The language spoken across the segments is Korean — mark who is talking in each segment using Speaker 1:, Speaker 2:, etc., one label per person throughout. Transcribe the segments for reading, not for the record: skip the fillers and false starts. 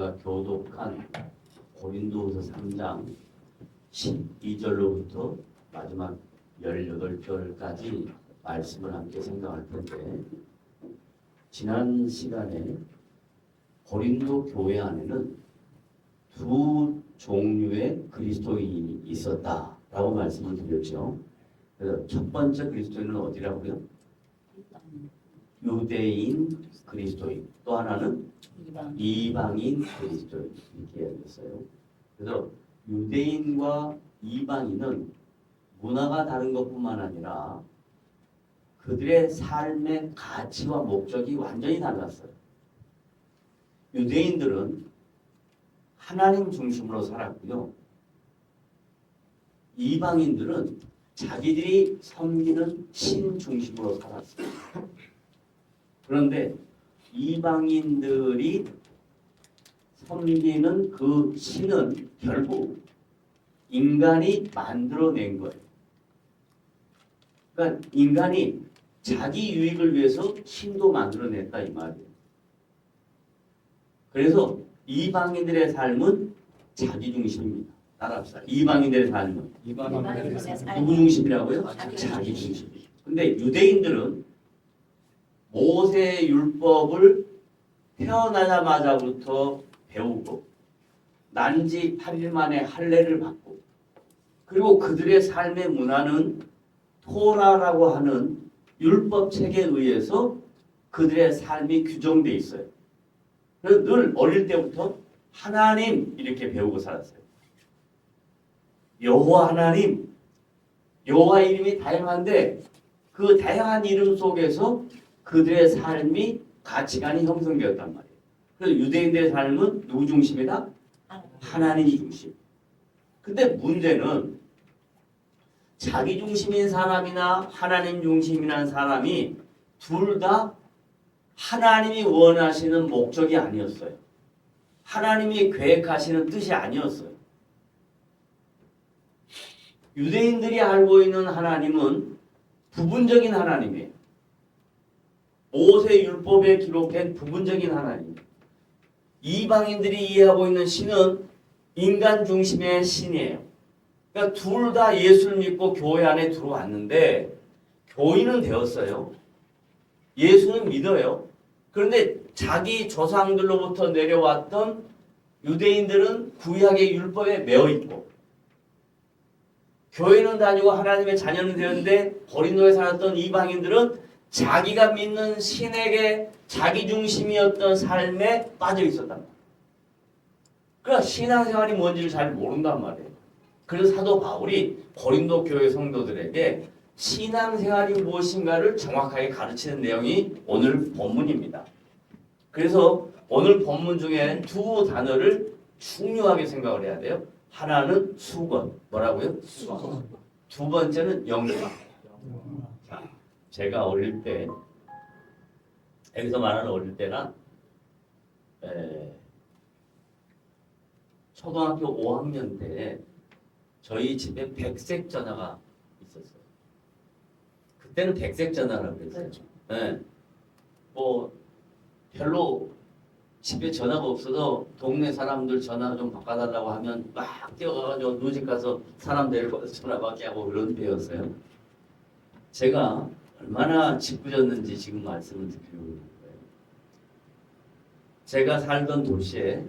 Speaker 1: 우리가 교독한 고린도후서 3장 12절로부터 마지막 18절까지 말씀을 함께 생각할 텐데, 지난 시간에 고린도 교회 안에는 두 종류의 그리스도인이 있었다라고 말씀을 드렸죠. 그래서 첫 번째 그리스도인은 어디라고요? 유대인 그리스도인, 또 하나는 이방인 그리스도인, 이렇게 이야기했어요. 그래서 유대인과 이방인은 문화가 다른 것뿐만 아니라 그들의 삶의 가치와 목적이 완전히 달랐어요. 유대인들은 하나님 중심으로 살았고요. 이방인들은 자기들이 섬기는 신 중심으로 살았어요. 그런데 이방인들이 섬기는 그 신은 결국 인간이 만들어낸 거예요. 그러니까 인간이 자기 유익을 위해서 신도 만들어냈다 이 말이에요. 그래서 이방인들의 삶은 자기 중심입니다. 따라합시다. 이방인들의 삶은 누구 중심이라고요? 자기 중심. 근데 유대인들은 모세 율법을 태어나자마자부터 배우고 난지 8일 만에 할례를 받고, 그리고 그들의 삶의 문화는 토라라고 하는 율법 책에 의해서 그들의 삶이 규정돼 있어요. 그래서 늘 어릴 때부터 하나님 이렇게 배우고 살았어요. 여호와 하나님, 여호와 이름이 다양한데 그 다양한 이름 속에서 그들의 삶이 가치관이 형성되었단 말이에요. 그래서 유대인들의 삶은 누구 중심이다? 하나님 중심. 근데 문제는 자기 중심인 사람이나 하나님 중심이란 사람이 둘 다 하나님이 원하시는 목적이 아니었어요. 하나님이 계획하시는 뜻이 아니었어요. 유대인들이 알고 있는 하나님은 부분적인 하나님이에요. 모세 율법에 기록된 부분적인 하나님. 이방인들이 이해하고 있는 신은 인간 중심의 신이에요. 그러니까 둘 다 예수를 믿고 교회 안에 들어왔는데 교인은 되었어요. 예수는 믿어요. 그런데 자기 조상들로부터 내려왔던 유대인들은 구약의 율법에 매어 있고, 교회는 다니고 하나님의 자녀는 되었는데 고린도에 살았던 이방인들은 자기가 믿는 신에게 자기 중심이었던 삶에 빠져 있었단 말이에요. 그러니까 신앙생활이 뭔지를 잘 모른단 말이에요. 그래서 사도 바울이 고린도 교회 성도들에게 신앙생활이 무엇인가를 정확하게 가르치는 내용이 오늘 본문입니다. 그래서 오늘 본문 중에 두 단어를 중요하게 생각을 해야 돼요. 하나는 수건. 뭐라고요? 수건. 두 번째는 영광. 자, 제가 어릴 때, 여기서 말하는 어릴 때나 초등학교 5학년 때 저희 집에 백색 전화가 있었어요. 그때는 백색 전화라고 그랬어요. 네. 뭐 별로 집에 전화가 없어서 동네 사람들 전화 좀 바꿔달라고 하면 막 뛰어가가지고 누집 가서 사람 데리고 전화 받게 하고 그런 때였어요. 제가 얼마나 짓궂었는지 지금 말씀을 드리고 있는 거예요. 제가 살던 도시에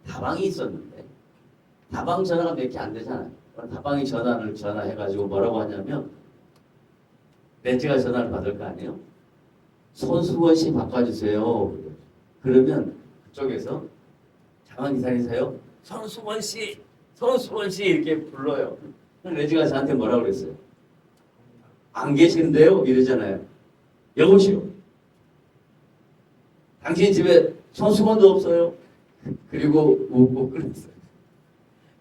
Speaker 1: 다방이 있었는데 다방 전화가 몇 개 안 되잖아요. 다방이 전화해가지고 뭐라고 하냐면 렌즈가 전화를 받을 거 아니에요. 손수건 씨 바꿔주세요. 그러면 그쪽에서 잠깐 기다리세요. 손수건 씨 이렇게 불러요. 렌즈가 저한테 뭐라고 그랬어요? 안 계시는데요? 이러잖아요. 여보시오. 당신 집에 손수건도 없어요. 그리고 웃고 그랬어요.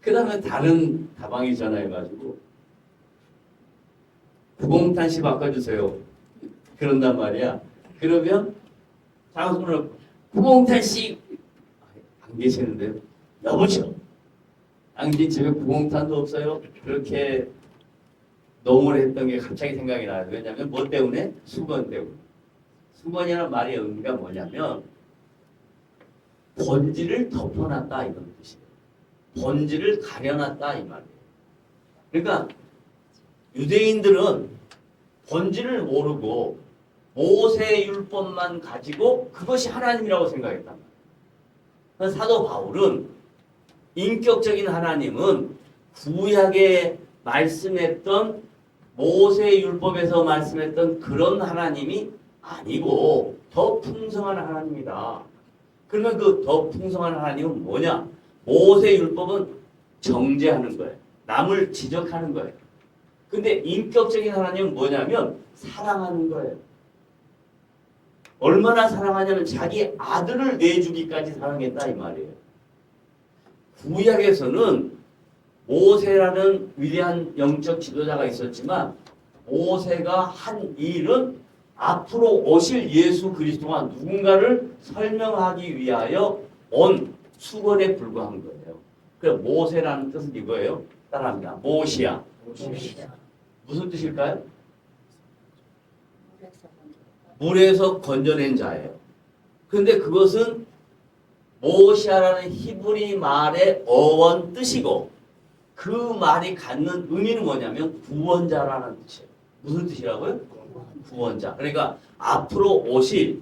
Speaker 1: 그 다음에 다른 다방이 전화해가지고 구공탄 씨 바꿔주세요. 그런단 말이야. 그러면 장수를 구공탄 씨 안 계시는데요. 여보시오. 당신 집에 구공탄도 없어요. 그렇게 농을 했던 게 갑자기 생각이 나요. 왜냐하면 뭐 때문에? 수건 때문에. 수건이라는 말의 의미가 뭐냐면 번지를 덮어놨다 이런 뜻이에요. 번지를 가려놨다 이 말이에요. 그러니까 유대인들은 번지를 모르고 모세 율법만 가지고 그것이 하나님이라고 생각했단 말이에요. 그래서 사도 바울은 인격적인 하나님은 구약에 말씀했던 모세 율법에서 말씀했던 그런 하나님이 아니고 더 풍성한 하나님이다. 그러면 그 더 풍성한 하나님은 뭐냐? 모세 율법은 정죄하는 거예요. 남을 지적하는 거예요. 근데 인격적인 하나님은 뭐냐면 사랑하는 거예요. 얼마나 사랑하냐면 자기 아들을 내주기까지 사랑했다 이 말이에요. 구약에서는 모세라는 위대한 영적 지도자가 있었지만 모세가 한 일은 앞으로 오실 예수 그리스도가 누군가를 설명하기 위하여 온 수건에 불과한 거예요. 그래서 모세라는 뜻은 이거예요. 따라합니다. 모시아. 무슨 뜻일까요? 물에서 건져낸 자예요. 그런데 그것은 모시아라는 히브리 말의 어원 뜻이고 그 말이 갖는 의미는 뭐냐면 구원자라는 뜻이에요. 무슨 뜻이라고요? 구원자. 그러니까 앞으로 오실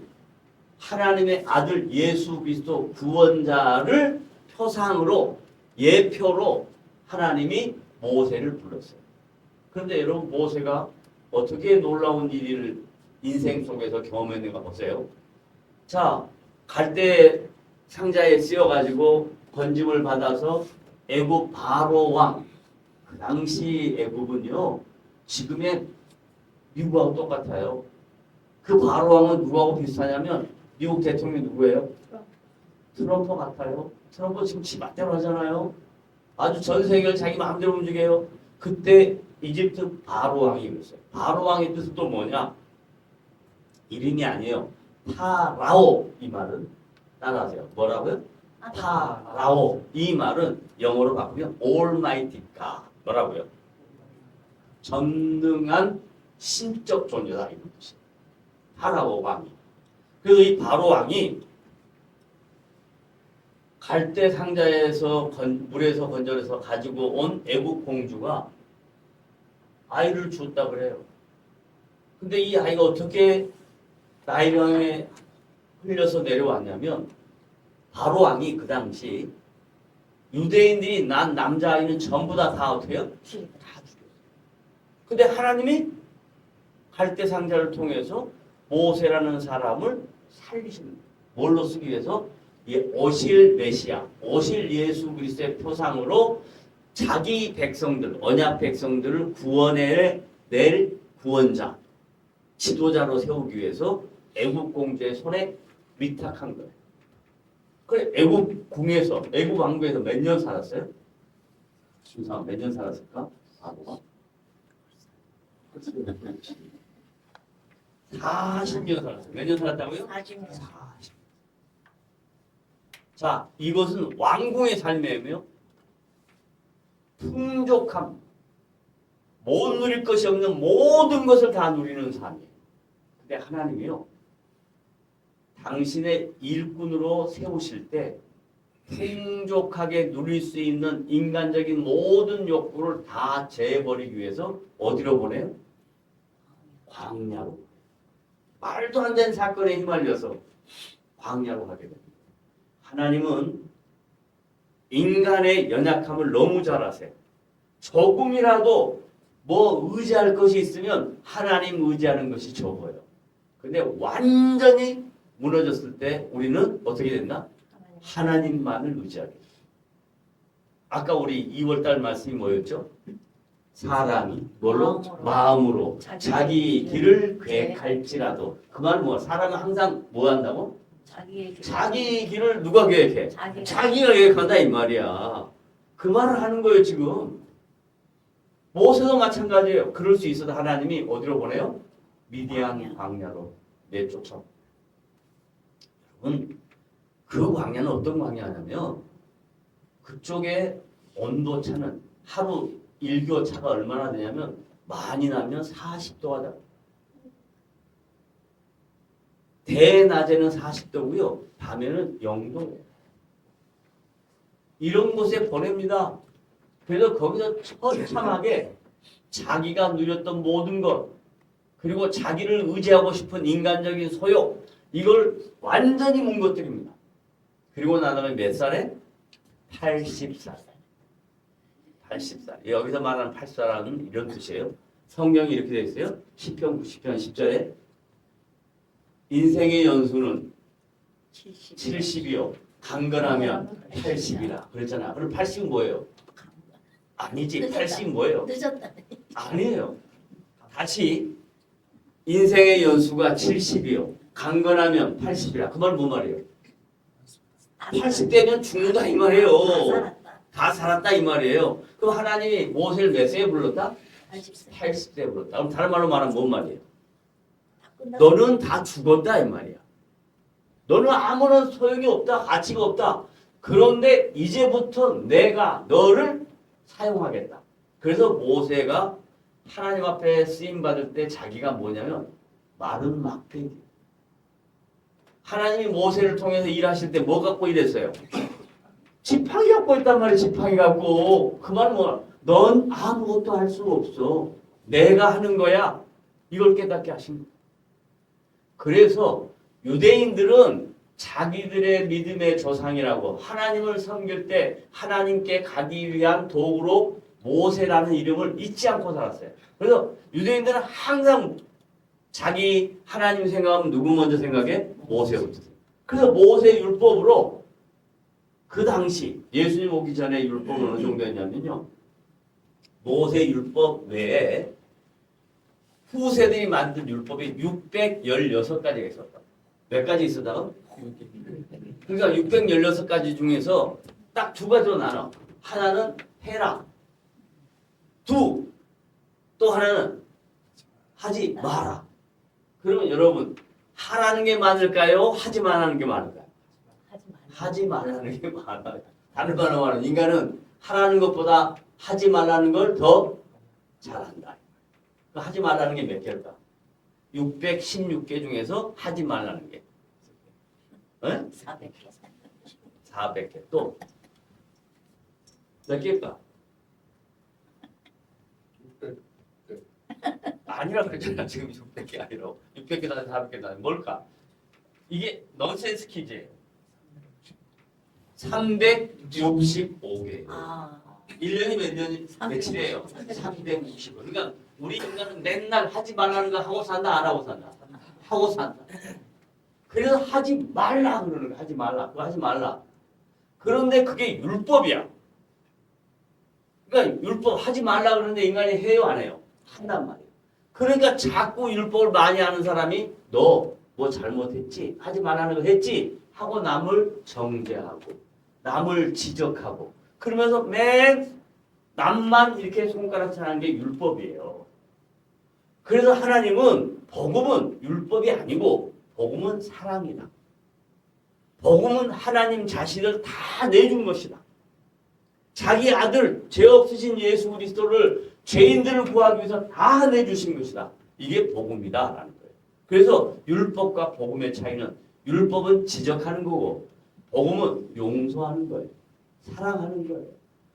Speaker 1: 하나님의 아들 예수 그리스도 구원자를 표상으로 예표로 하나님이 모세를 불렀어요. 그런데 여러분 모세가 어떻게 놀라운 일을 인생 속에서 경험했는가 보세요. 자, 갈대 상자에 씌워가지고 건짐을 받아서 애굽 바로 왕. 그 당시 애굽은요 지금의 미국하고 똑같아요. 그 바로 왕은 누구하고 비슷하냐면 미국 대통령이 누구예요? 트럼프 같아요. 트럼프 지금 지 맘대로 하잖아요. 아주 전 세계를 자기 마음대로 움직여요. 그때 이집트 바로 왕이 그랬어요. 바로 왕의 뜻은 또 뭐냐? 이름이 아니에요. 파라오 이 말은 따라하세요. 뭐라고요? 파라오 이 말은 영어로 바꾸면 Almighty God 뭐라고요? 전능한 신적 존재다 이런 뜻이에요. 파라오 왕이. 그래서 이 바로 왕이 갈대 상자에서 물에서 건져내서 가지고 온 애국 공주가 아이를 주었다 그래요. 근데 이 아이가 어떻게 나일강에 흘려서 내려왔냐면 바로 왕이 그 당시 유대인들이 난 남자아이는 전부 다 어떻게 해요? 다 죽였어요. 근데 하나님이 갈대 상자를 통해서 모세라는 사람을 살리시는 거예요. 뭘로 쓰기 위해서? 이 오실 메시아, 오실 예수 그리스도의 표상으로 자기 백성들, 언약 백성들을 구원해 낼 구원자, 지도자로 세우기 위해서 애굽 공주의 손에 위탁한 거예요. 그래 애굽 궁에서, 애굽 왕국에서 몇 년 살았어요? 준상 몇 년 살았을까? 바보가 40년 살았어요. 몇 년 살았다고요?
Speaker 2: 40년.
Speaker 1: 자, 이것은 왕궁의 삶이며 풍족함, 못 누릴 것이 없는 모든 것을 다 누리는 삶이에요. 근데 하나님이요, 당신의 일꾼으로 세우실 때 풍족하게 누릴 수 있는 인간적인 모든 욕구를 다 제해버리기 위해서 어디로 보내요? 광야로. 말도 안 되는 사건에 휘말려서 광야로 가게 됩니다. 하나님은 인간의 연약함을 너무 잘 아세요. 조금이라도 뭐 의지할 것이 있으면 하나님 의지하는 것이 적어요. 근데 완전히 무너졌을 때 우리는 어떻게 된다? 하나님만을 의지하게 돼요. 아까 우리 2월달 말씀이 뭐였죠? 사람이 뭘로? 마음으로 자기 길을 계획할지라도. 그 말은 뭐야? 사람은 항상 뭐 한다고? 자기 길을 누가 계획해? 자기가 계획한다 이 말이야. 그 말을 하는 거예요 지금. 모세도 마찬가지예요. 그럴 수 있어도 하나님이 어디로 보내요? 미디안 광야로 내쫓아. 여러분 그 광야는 어떤 광야냐면 그쪽에 온도차는 하루 일교차가 얼마나 되냐면 많이 나면 40도가 돼. 대낮에는 40도고요. 밤에는 0도예요. 이런 곳에 보냅니다. 그래서 거기서 처참하게 자기가 누렸던 모든 것, 그리고 자기를 의지하고 싶은 인간적인 소욕, 이걸 완전히 문 것들입니다. 그리고 난 다음에 몇 살에? 80살. 80살. 여기서 말하는 80살은 이런 뜻이에요. 성경이 이렇게 되어 있어요. 시편 90편 10절에 인생의 연수는 70이요. 강건하면 80이라. 그랬잖아. 그럼 80은 뭐예요? 아니지. 80은 뭐예요?
Speaker 2: 늦었다.
Speaker 1: 아니에요. 다시 인생의 연수가 70이요. 강건하면 80이라. 그 말은 뭔 말이에요? 80대면 죽는다 이 말이에요. 다 살았다 이 말이에요. 그럼 하나님이 모세를 몇 세에 불렀다? 80세에 불렀다. 그럼 다른 말로 말하면 뭔 말이에요? 너는 다 죽었다 이 말이야. 너는 아무런 소용이 없다. 가치가 없다. 그런데 이제부터 내가 너를 사용하겠다. 그래서 모세가 하나님 앞에 쓰임 받을 때 자기가 뭐냐면 마른 막대기. 하나님이 모세를 통해서 일하실 때 뭐 갖고 일했어요? 지팡이 갖고 있단 말이에요. 지팡이 갖고. 그 말은 뭐? 넌 아무것도 할 수 없어. 내가 하는 거야. 이걸 깨닫게 하신 거예요. 그래서 유대인들은 자기들의 믿음의 조상이라고 하나님을 섬길 때 하나님께 가기 위한 도구로 모세라는 이름을 잊지 않고 살았어요. 그래서 유대인들은 항상 자기 하나님 생각하면 누구 먼저 생각해? 모세부터. 그래서 모세 율법으로 그 당시 예수님 오기 전에 율법은 어느 정도였냐면요. 모세 율법 외에 후세들이 만든 율법이 616가지가 있었다. 몇 가지 있었다고? 그러니까 616가지 중에서 딱 두 가지로 나눠. 하나는 해라. 또 하나는 하지 마라. 그러면 여러분 하라는 게 많을까요? 하지 말라는 게 많을까요? 하지 말라는 게 많아요. 다른 말로 말하면 인간은 하라는 것보다 하지 말라는 걸 더 잘한다. 하지 말라는 게 몇 개일까? 616개 중에서 하지 말라는 게
Speaker 2: 400개.
Speaker 1: 400개. 또 몇 개일까? 아니라 그랬잖아. 지금 600개 아니라 600개다 400개다. 뭘까? 이게 넌센스 퀴즈예요. 365개. 1년이 몇 년이 며칠이에요? 365. 그러니까 우리 인간은 맨날 하지 말라는 거 하고 산다, 안 하고 산다? 하고 산다. 그래서 하지 말라 그러는 거. 하지 말라. 그거 하지 말라. 그런데 그게 율법이야. 그러니까 율법 하지 말라 그러는데 인간이 해요, 안 해요? 한단 말이에요. 그러니까 자꾸 율법을 많이 하는 사람이 너 뭐 잘못했지? 하지 말라는 거 했지? 하고 남을 정죄하고 남을 지적하고 그러면서 맨 남만 이렇게 손가락질하는 게 율법이에요. 그래서 하나님은 복음은 율법이 아니고 복음은 사랑이다. 복음은 하나님 자신을 다 내준 것이다. 자기 아들 죄 없으신 예수 그리스도를 죄인들을 구하기 위해서 다 내주신 것이다. 이게 복음이다라는 거예요. 그래서 율법과 복음의 차이는 율법은 지적하는 거고 복음은 용서하는 거예요. 사랑하는 거예요.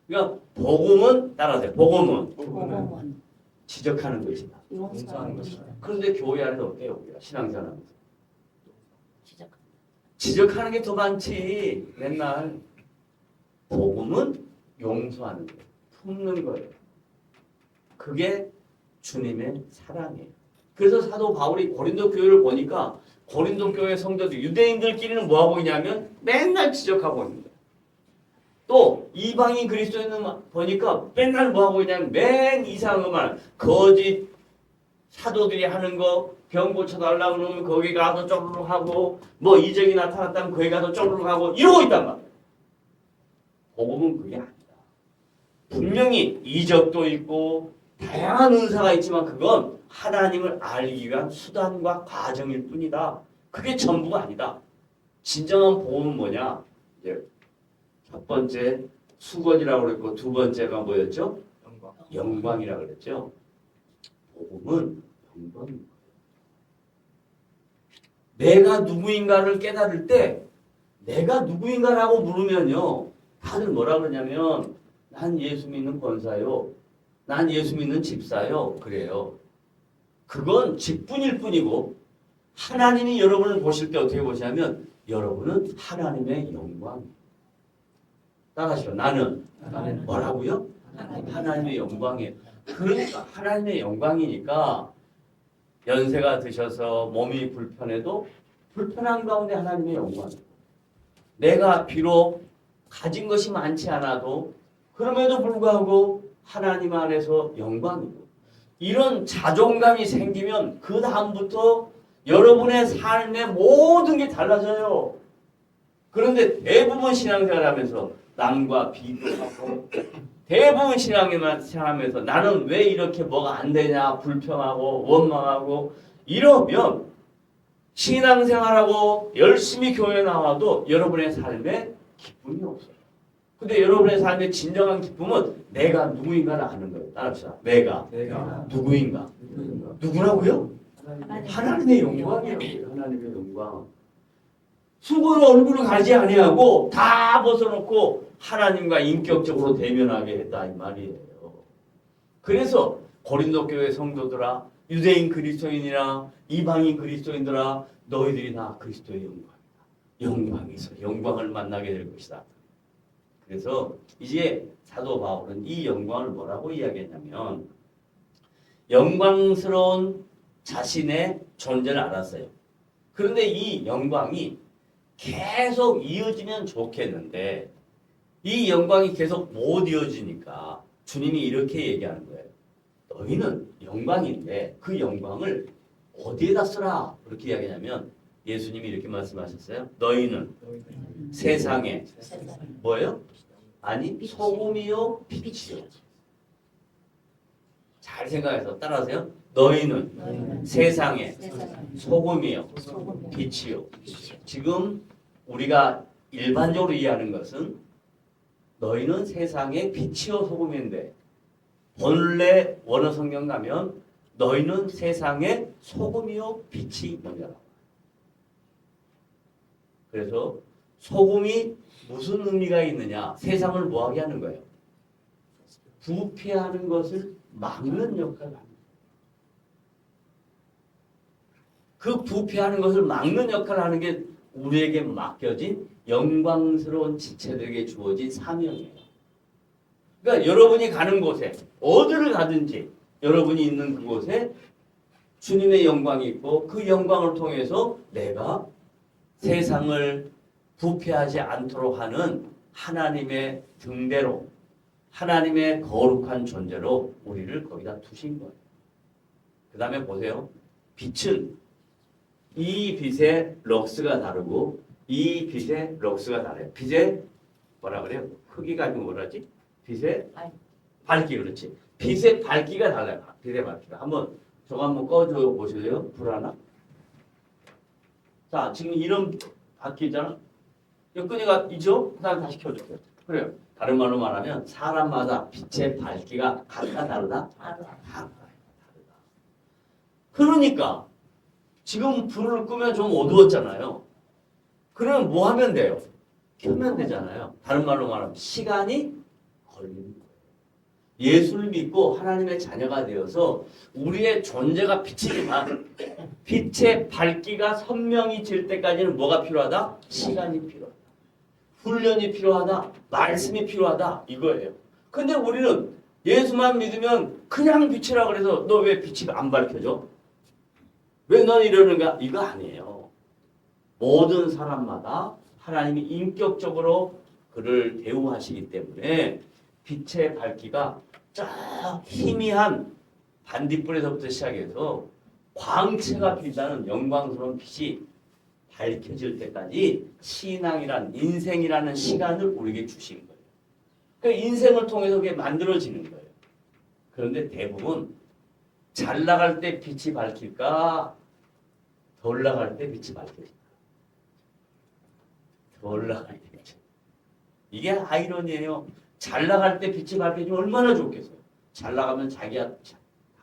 Speaker 1: 그러니까 복음은 따라하세요. 복음은 지적하는 것이다.
Speaker 2: 용서하는 것이다.
Speaker 1: 그런데 교회 안에서 어때요? 우리가 신앙생활하면서 지적하는 게 더 많지. 맨날 복음은 용서하는 거예요. 품는 거예요. 그게 주님의 사랑이에요. 그래서 사도 바울이 고린도 교회를 보니까 고린도 교회 성도들 유대인들끼리는 뭐하고 있냐면 맨날 지적하고 있는 거예요. 또 이방인 그리스도인은 보니까 맨날 뭐하고 있냐면 맨 이상한 말 거짓 사도들이 하는 거 병 고쳐달라고 그러면 거기 가서 쪼르륵 하고 뭐 이적이 나타났다면 거기 가서 쪼르륵 하고 이러고 있단 말이에요. 복음은 그게 아니다. 분명히 이적도 있고 다양한 은사가 있지만 그건 하나님을 알기 위한 수단과 과정일 뿐이다. 그게 전부가 아니다. 진정한 복음은 뭐냐? 이제 첫 번째 수건이라고 그랬고 두 번째가 뭐였죠? 영광이라고 그랬죠. 복음은 영광입니다. 내가 누구인가를 깨달을 때 내가 누구인가라고 물으면요. 다들 뭐라 그러냐면 난 예수 믿는 권사요. 난 예수 믿는 집사요. 그래요. 그건 직분일 뿐이고 하나님이 여러분을 보실 때 어떻게 보시냐면 여러분은 하나님의 영광. 따라하시오. 나는 뭐라고요? 하나님의 영광이에요. 그러니까 하나님의 영광이니까 연세가 드셔서 몸이 불편해도 불편한 가운데 하나님의 영광. 내가 비록 가진 것이 많지 않아도 그럼에도 불구하고 하나님 안에서 영광이고 이런 자존감이 생기면 그 다음부터 여러분의 삶의 모든 게 달라져요. 그런데 대부분 신앙생활하면서 남과 비교하고 대부분 신앙생활하면서 나는 왜 이렇게 뭐가 안 되냐 불평하고 원망하고 이러면 신앙생활하고 열심히 교회 나와도 여러분의 삶에 기쁨이 없어요. 근데 여러분의 삶의 진정한 기쁨은 내가 누구인가를 아는 거예요. 따라합시다. 내가 누구인가? 누구라고요? 하나님의 영광이라고요. 하나님의 영광. 수고로 얼굴을 가리지 아니하고 다 벗어놓고 하나님과 인격적으로 대면하게 했다 이 말이에요. 그래서 고린도 교회 성도들아, 유대인 그리스도인이나 이방인 그리스도인들아, 너희들이 다 그리스도의 영광이다. 영광에서 영광을 만나게 될 것이다. 그래서 이제 사도 바울은 이 영광을 뭐라고 이야기했냐면 영광스러운 자신의 존재를 알았어요. 그런데 이 영광이 계속 이어지면 좋겠는데 이 영광이 계속 못 이어지니까 주님이 이렇게 얘기하는 거예요. 너희는 영광인데 그 영광을 어디에다 쓰라? 그렇게 이야기하냐면 예수님이 이렇게 말씀하셨어요. 너희는 세상에 뭐예요? 아니 소금이요 빛이요. 잘 생각해서 따라하세요. 너희는 세상에 소금이요 빛이요. 지금 우리가 일반적으로 이해하는 것은 너희는 세상의 빛이요 소금인데 본래 원어 성경 가면 너희는 세상의 소금이요 빛이 뭐냐라고. 그래서 소금이 무슨 의미가 있느냐? 세상을 뭐하게 하는 거예요? 부패하는 것을 막는 역할을 합니다. 그 부패하는 것을 막는 역할을 하는 게 우리에게 맡겨진 영광스러운 지체들에게 주어진 사명이에요. 그러니까 여러분이 가는 곳에 어디를 가든지 여러분이 있는 그곳에 주님의 영광이 있고 그 영광을 통해서 내가 세상을 부패하지 않도록 하는 하나님의 등대로 하나님의 거룩한 존재로 우리를 거기다 두신 거예요. 그 다음에 보세요. 빛은 이 빛의 럭스가 다르고 이 빛의 럭스가 달라요. 빛의 뭐라 그래요? 크기가 아니고 뭐라지? 빛의 밝기. 그렇지. 빛의 밝기가 달라요. 빛의 밝기가. 한번 저거 한번 꺼줘 보실래요? 불 하나. 자, 지금 이런 밝기잖아. 끈이가 있죠? 그 다음 다시 켜주세요. 그래요. 다른 말로 말하면 사람마다 빛의 밝기가 각각 다르다? 다르다. 그러니까 지금 불을 끄면 좀 어두웠잖아요. 그러면 뭐 하면 돼요? 켜면 되잖아요. 다른 말로 말하면 시간이 걸리는 거예요. 예수를 믿고 하나님의 자녀가 되어서 우리의 존재가 빛이지만 빛의 밝기가 선명해질 때까지는 뭐가 필요하다? 시간이 필요하다. 훈련이 필요하다. 말씀이 필요하다. 이거예요. 근데 우리는 예수만 믿으면 그냥 빛이라 그래서 너 왜 빛이 안 밝혀져? 왜 넌 이러는가? 이거 아니에요. 모든 사람마다 하나님이 인격적으로 그를 대우하시기 때문에 빛의 밝기가 쫙 희미한 반딧불에서부터 시작해서 광채가 빛나는 영광스러운 빛이 밝혀질 때까지 신앙이란 인생이라는 시간을 우리에게 주신 거예요. 그 인생을 통해서 그게 만들어지는 거예요. 그런데 대부분 잘 나갈 때 빛이 밝힐까? 덜 나갈 때 빛이 밝힐까? 덜 나갈 때 빛이. 이게 아이러니예요. 잘 나갈 때 빛이 밝혀지면 얼마나 좋겠어요. 잘 나가면 자기가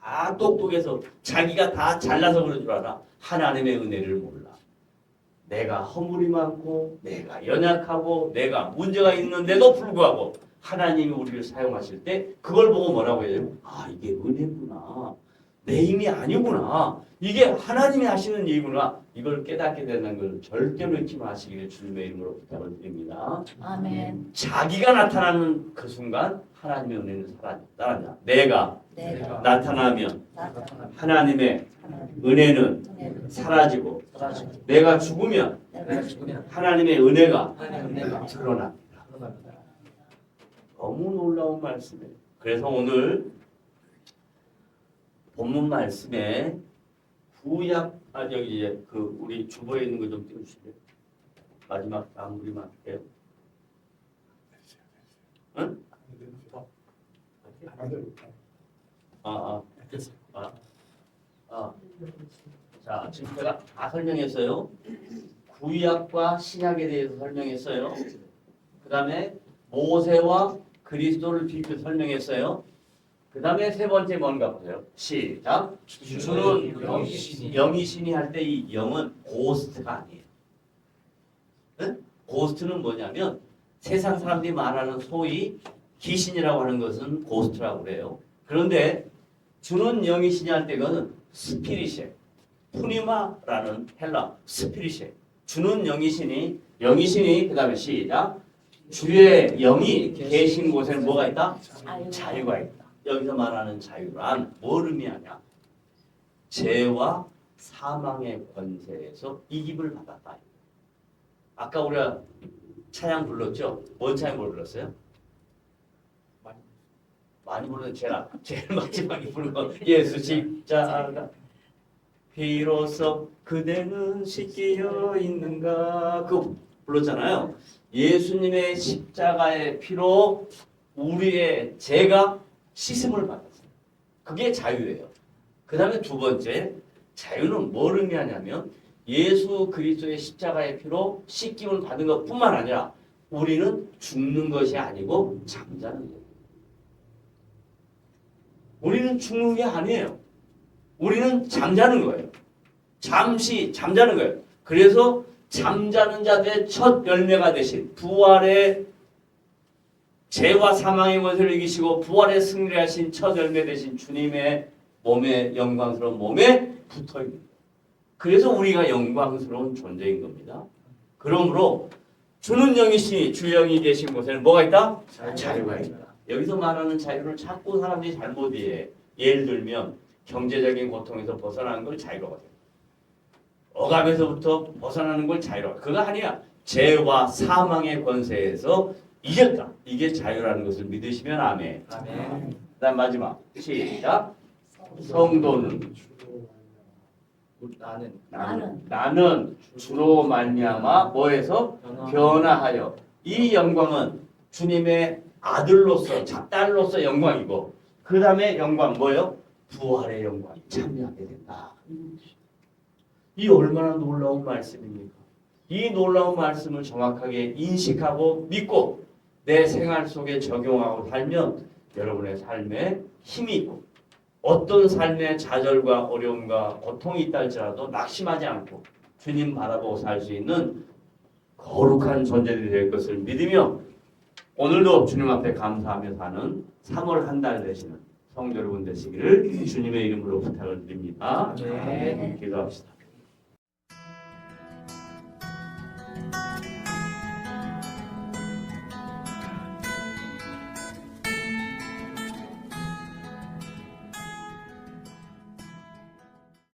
Speaker 1: 다 똑똑해서 자기가 다 잘나서 그런 줄 알아. 하나님의 은혜를 몰라. 내가 허물이 많고 내가 연약하고 내가 문제가 있는데도 불구하고 하나님이 우리를 사용하실 때 그걸 보고 뭐라고 해요? 아, 이게 은혜구나. 내 힘이 아니구나. 이게 하나님이 하시는 일이구나. 이걸 깨닫게 되는 걸 절대로 잊지 마시기를 주님의 이름으로 부탁을 드립니다.
Speaker 2: 아멘.
Speaker 1: 자기가 나타나는 그 순간 하나님의 은혜는 사라진다. 내가
Speaker 2: 내가
Speaker 1: 나타나면
Speaker 2: 나타나
Speaker 1: 하나님의
Speaker 2: 하나님
Speaker 1: 은혜는
Speaker 2: 은혜를
Speaker 1: 사라지고
Speaker 3: 사라지고
Speaker 1: 내가 죽으면
Speaker 2: 내가
Speaker 3: 죽으면
Speaker 1: 하나님의 은혜가
Speaker 3: 하나님의 은혜가
Speaker 1: 드러납니다.
Speaker 3: 드러납니다.
Speaker 1: 너무 놀라운 말씀이에요. 그래서 오늘 본문 말씀에 구약 여기 이제 그 우리 주보에 있는 거 좀 띄워주실래요? 마지막 마무리만 할게요. 응? 자, 지금 제가 다 설명했어요. 구약과 신약에 대해서 설명했어요. 그 다음에 모세와 그리스도를 비교 설명했어요. 그 다음에 세 번째 뭔가 보세요. 시작. 주는 영이신이 할 때 이 영은 고스트가 아니에요. 응? 고스트는 뭐냐면 세상 사람들이 말하는 소위 귀신이라고 하는 것은 고스트라고 그래요. 그런데 주는 영이신이 할 때 그거는 스피릿이에요. 푸니마라는 헬라 스피릿이에요. 주는 영이신이 그 다음에 시작. 주의 영이 계신 곳에는 뭐가 있다? 자유가 있다. 여기서 말하는 자유란 뭘 의미하냐? 죄와 사망의 권세에서 이깁을 받았다. 아까 우리가 찬양 불렀죠? 뭔 찬양 불렀어요? 많이 부르는 제일 마지막에 부른 거 예수 십자가 비로소 그대는 씻기어 있는가 그거 불렀잖아요. 예수님의 십자가의 피로 우리의 죄가 씻음을 받았어요. 그게 자유예요. 그 다음에 두 번째 자유는 뭘 의미하냐면 예수 그리스도의 십자가의 피로 씻김을 받은 것뿐만 아니라 우리는 죽는 것이 아니고 잠자는 거예요. 우리는 죽는 게 아니에요. 우리는 잠자는 거예요. 잠시 잠자는 거예요. 그래서 잠자는 자들의 첫 열매가 되신 부활의 죄와 사망의 권세를 이기시고 부활의 승리를 하신 첫 열매 되신 주님의 몸에 영광스러운 몸에 붙어 있는 거예요. 그래서 우리가 영광스러운 존재인 겁니다. 그러므로 주는 영이시니 주 영이 계신 곳에는 뭐가 있다? 자유가 있다. 여기서 말하는 자유를 자꾸 사람들이 잘못 이해해. 예를 들면 경제적인 고통에서 벗어나는 걸 자유라고 해요. 억압에서부터 벗어나는 걸 자유라고. 그거 아니야. 죄와 사망의 권세에서 이겼다. 이게 자유라는 것을 믿으시면 아멘.
Speaker 3: 아멘.
Speaker 1: 그 다음 마지막 시작. 성도는 나는 주로 말미암아 뭐에서 변화하여 이 영광은 주님의 아들로서 딸로서 영광이고 그 다음에 영광 뭐예요? 부활의 영광이 참여하게 된다. 이 얼마나 놀라운 말씀입니까? 이 놀라운 말씀을 정확하게 인식하고 믿고 내 생활 속에 적용하고 살면 여러분의 삶에 힘이 있고 어떤 삶의 좌절과 어려움과 고통이 있다 할지라도 낙심하지 않고 주님 바라보고 살 수 있는 거룩한 존재들이 될 것을 믿으며 오늘도 주님 앞에 감사하며 사는 3월 한 달 되시는 성도 여러분 되시기를 주님의 이름으로 부탁을 드립니다.
Speaker 3: 네.
Speaker 1: 기도합시다.